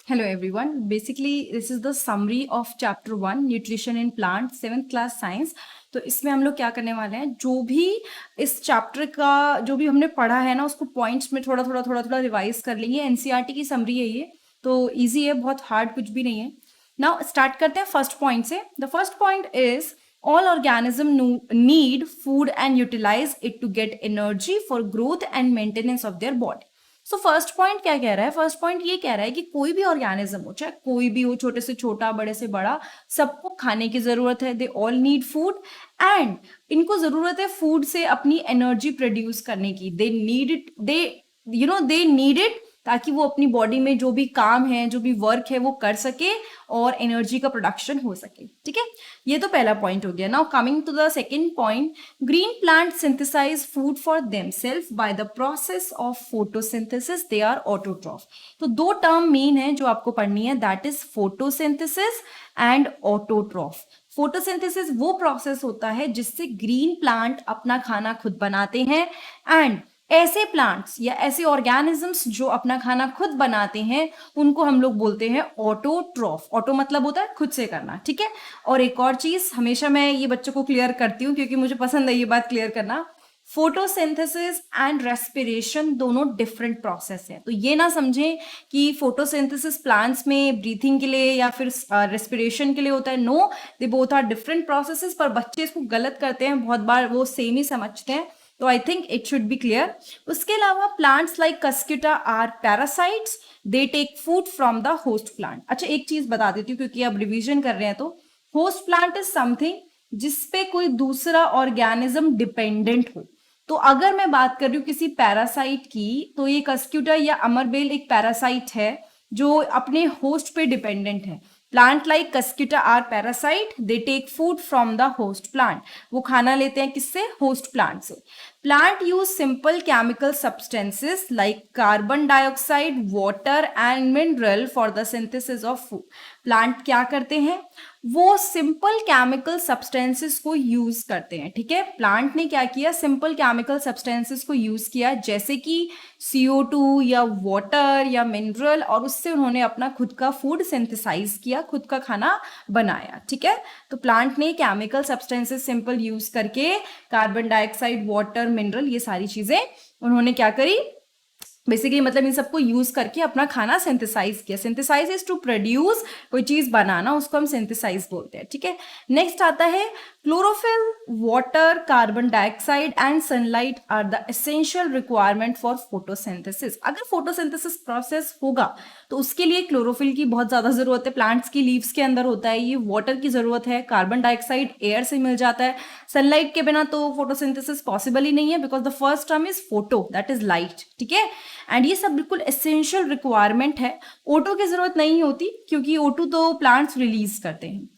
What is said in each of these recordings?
Hello everyone. Basically, this is the summary of chapter 1 Nutrition in Plants 7th class Science. तो इसमें हम लोग क्या करने वाले हैं, जो भी इस चैप्टर का जो भी हमने पढ़ा है ना, उसको पॉइंट्स में थोड़ा थोड़ा थोड़ा थोड़ा रिवाइज कर लेंगे। एनसीईआरटी की समरी है ये, तो इजी है, बहुत हार्ड कुछ भी नहीं है। नाउ स्टार्ट करते हैं फर्स्ट पॉइंट से। The first point is all organism need food and utilize it to get energy for growth and maintenance of their body. So first point क्या कह रहा है? फर्स्ट पॉइंट ये कह रहा है कि कोई भी ऑर्गेनिज्म हो, चाहे कोई भी हो, छोटे से छोटा बड़े से बड़ा, सबको खाने की जरूरत है। They all need food and इनको जरूरत है फूड से अपनी एनर्जी प्रोड्यूस करने की। They need it, they need it ताकि वो अपनी बॉडी में जो भी काम है, जो भी वर्क है, वो कर सके और एनर्जी का प्रोडक्शन हो सके। ठीक है, ये तो पहला पॉइंट हो गया। Now coming to the second point, green plant synthesize food for themselves by the process of photosynthesis, they are autotroph. तो दो टर्म मेन है जो आपको पढ़नी है, that is photosynthesis and autotroph. Photosynthesis वो प्रोसेस होता है जिससे ग्रीन प्लांट अपना खाना खुद बनाते हैं, एंड ऐसे प्लांट्स या ऐसे ऑर्गेनिजम्स जो अपना खाना खुद बनाते हैं उनको हम लोग बोलते हैं ऑटोट्रॉफ। ऑटो मतलब होता है खुद से करना। ठीक है, और एक और चीज हमेशा मैं ये बच्चों को क्लियर करती हूँ क्योंकि मुझे पसंद है ये बात क्लियर करना, फोटोसिंथेसिस एंड रेस्पिरेशन दोनों डिफरेंट प्रोसेस है। तो ये ना समझें कि फोटोसिंथेसिस प्लांट्स में ब्रीथिंग के लिए या फिर रेस्पिरेशन के लिए होता है। No, they both are different processes, पर बच्चे इसको गलत करते हैं, बहुत बार वो सेम ही समझते हैं। तो I think it should be clear. उसके अलावा plants like cuscuta are parasites, they take food from the host plant. अच्छा, एक चीज बता देती हूँ क्योंकि आप रिवीजन कर रहे हैं। तो होस्ट प्लांट इज समथिंग जिसपे कोई दूसरा ऑर्गेनिज्म डिपेंडेंट हो। तो अगर मैं बात कर रही हूँ किसी पैरासाइट की, तो ये कस्क्यूटा या अमरबेल एक पैरासाइट है जो अपने होस्ट पे डिपेंडेंट है। Plant like cuscuta are parasite, they take food from the host plant. वो खाना लेते हैं किससे? होस्ट प्लांट से। Plant use simple chemical substances like carbon dioxide, water and mineral for the synthesis of food. Plant क्या करते हैं? वो सिंपल केमिकल सब्सटेंसेस को यूज करते हैं। ठीक है, प्लांट ने क्या किया? सिंपल केमिकल सब्सटेंसेस को यूज किया, जैसे कि CO2 या वाटर या मिनरल, और उससे उन्होंने अपना खुद का फूड सिंथेसाइज किया, खुद का खाना बनाया। ठीक है, तो प्लांट ने केमिकल सब्सटेंसेस सिंपल यूज करके कार्बन डाइऑक्साइड, वाटर, मिनरल, ये सारी चीजें उन्होंने क्या करी? बेसिकली मतलब इन सबको यूज करके अपना खाना सिंथेसाइज किया। सिंथेसाइज इज टू प्रोड्यूस, कोई चीज बनाना, उसको हम सिंथेसाइज बोलते हैं। ठीक है, नेक्स्ट आता है chlorophyll, water, carbon dioxide and sunlight are the essential requirement for photosynthesis. अगर फोटोसिंथेसिस प्रोसेस होगा तो उसके लिए क्लोरोफिल की बहुत ज्यादा जरूरत है, प्लांट्स की लीव्स के अंदर होता है ये। वाटर की जरूरत है, कार्बन डाइऑक्साइड एयर से मिल जाता है। सनलाइट के बिना तो फोटोसिंथेसिस पॉसिबल ही नहीं है, because the first term is photo, that is light. ठीक है, एंड ये सब बिल्कुल एसेंशियल रिक्वायरमेंट है। ओटो की जरूरत नहीं होती क्योंकि ओटो तो प्लांट्स रिलीज करते हैं।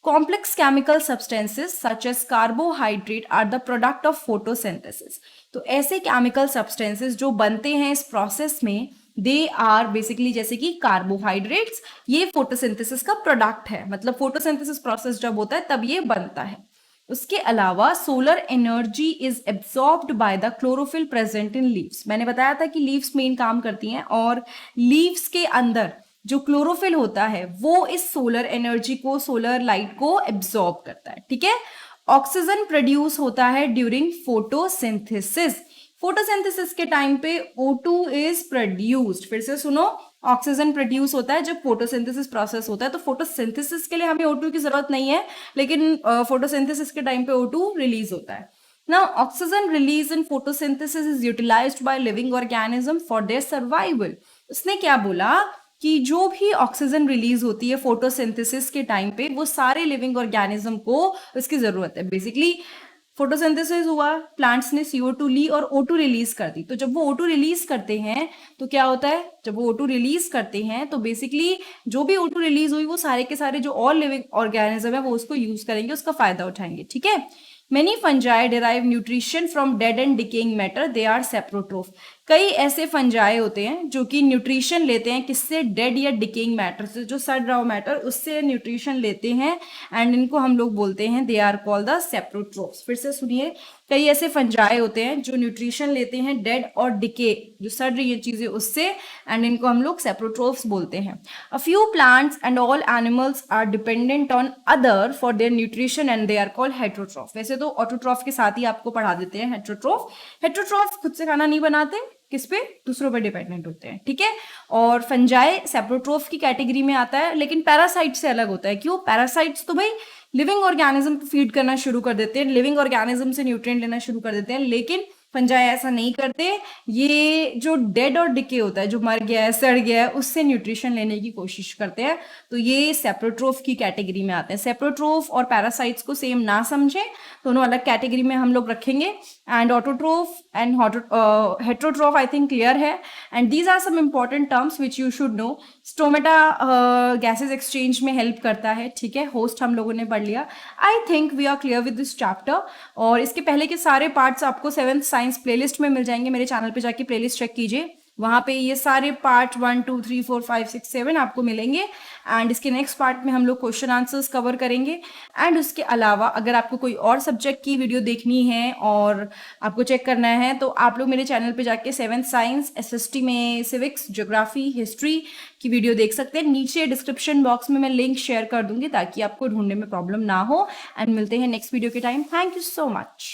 Complex chemical substances such as carbohydrate are the product of photosynthesis. तो ऐसे केमिकल सब्सटेंसेस जो बनते हैं इस प्रोसेस में, दे आर बेसिकली जैसे कि कार्बोहाइड्रेट्स, ये फोटोसिंथेसिस का प्रोडक्ट है। मतलब फोटोसिंथेसिस प्रोसेस जब होता है तब ये बनता है। उसके अलावा solar energy is absorbed by the chlorophyll present in leaves. मैंने बताया था कि लीव्स मेन काम करती हैं, और लीव्स के अंदर जो क्लोरोफिल होता है वो इस सोलर एनर्जी को, सोलर लाइट को एब्सॉर्ब करता है। ठीक है, ऑक्सीजन प्रोड्यूस होता है ड्यूरिंग फोटोसिंथेसिस। फोटोसिंथेसिस के टाइम पे O2 इज प्रोड्यूस्ड। फिर से सुनो, ऑक्सीजन प्रोड्यूस होता है जब फोटोसिंथेसिस प्रोसेस होता है। तो फोटोसिंथेसिस के लिए हमें O2 की जरूरत नहीं है, लेकिन फोटोसिंथेसिस के टाइम पे O2 रिलीज होता है। Now, oxygen release in photosynthesis is utilized by living organism for their survival. उसने क्या बोला कि जो भी ऑक्सीजन रिलीज होती है फोटोसिंथेसिस के टाइम पे, वो सारे लिविंग ऑर्गेनिज्म को इसकी जरूरत है। बेसिकली फोटोसिंथेसिस हुआ, प्लांट्स ने CO2 ली और O2 रिलीज कर दी। तो जब वो O2 रिलीज करते हैं तो क्या होता है? जब वो O2 रिलीज करते हैं तो बेसिकली जो भी O2 रिलीज हुई वो सारे के सारे जो और लिविंग ऑर्गेनिज्म है वो उसको यूज करेंगे, उसका फायदा उठाएंगे। ठीक है, Many fungi derive nutrition from dead and decaying matter. They are saprotroph. कई ऐसे फंजाई होते हैं जो कि न्यूट्रिशन लेते हैं किससे, डेड या डिकेइंग मैटर से, जो सड़ रहा हो मैटर उससे न्यूट्रिशन लेते हैं, एंड इनको हम लोग बोलते हैं दे आर कॉल्ड द सेप्रोट्रोफ्स। फिर से सुनिए, कई ऐसे फंजाई होते हैं जो न्यूट्रिशन लेते हैं डेड और डिके, जो सड़ रही है चीजें उससे, एंड इनको हम लोग सेप्रोट्रोफ्स बोलते हैं। A few plants and all animals are dependent on other for their nutrition and they are called heterotroph. वैसे तो ऑटोट्रॉफ के साथ ही आपको पढ़ा देते हैं हेटरोट्रॉफ। हेटरोट्रॉफ खुद से खाना नहीं बनाते, किस पे, दूसरों पे डिपेंडेंट होते हैं, ठीक है। और फंजाई सेप्रोट्रोफ की कैटेगरी में आता है, लेकिन पैरासाइट से अलग होता है। क्यों? पैरासाइट्स तो भाई लिविंग ऑर्गेनिज्म को फीड करना शुरू कर देते हैं, लिविंग ऑर्गेनिज्म से न्यूट्रिएंट लेना शुरू कर देते हैं, लेकिन फंजाई ऐसा नहीं करते। ये जो डेड और डिके होता है, जो मर गया है, सड़ गया है, उससे न्यूट्रिशन लेने की कोशिश करते हैं, तो ये सेप्रोट्रोफ की कैटेगरी में आते हैं। सेप्रोट्रोफ और पैरासाइट्स को सेम ना समझें, दोनों अलग कैटेगरी में हम लोग रखेंगे। And autotroph and heterotroph I think clear है, and these are some important terms which you should know. Stomata gases exchange में हेल्प करता है, ठीक है। होस्ट हम लोगों ने पढ़ लिया। I think we are clear with this chapter. और इसके पहले के सारे पार्ट्स आपको 7th साइंस प्लेलिस्ट में मिल जाएंगे, मेरे चैनल पे जाके प्लेलिस्ट चेक कीजिए, वहां पे ये सारे पार्ट 1 2 3 4 5 6 7 आपको मिलेंगे। एंड इसके नेक्स्ट पार्ट में हम लोग क्वेश्चन आंसर्स कवर करेंगे। एंड उसके अलावा अगर आपको कोई और सब्जेक्ट की वीडियो देखनी है और आपको चेक करना है, तो आप लोग मेरे चैनल पे जाके 7th साइंस, एसएसटी में सिविक्स, ज्योग्राफी, हिस्ट्री की वीडियो देख सकते हैं। नीचे डिस्क्रिप्शन बॉक्स में मैं लिंक शेयर कर दूंगी ताकि आपको ढूंढने में प्रॉब्लम ना हो। एंड मिलते हैं नेक्स्ट वीडियो के time. Thank you so much.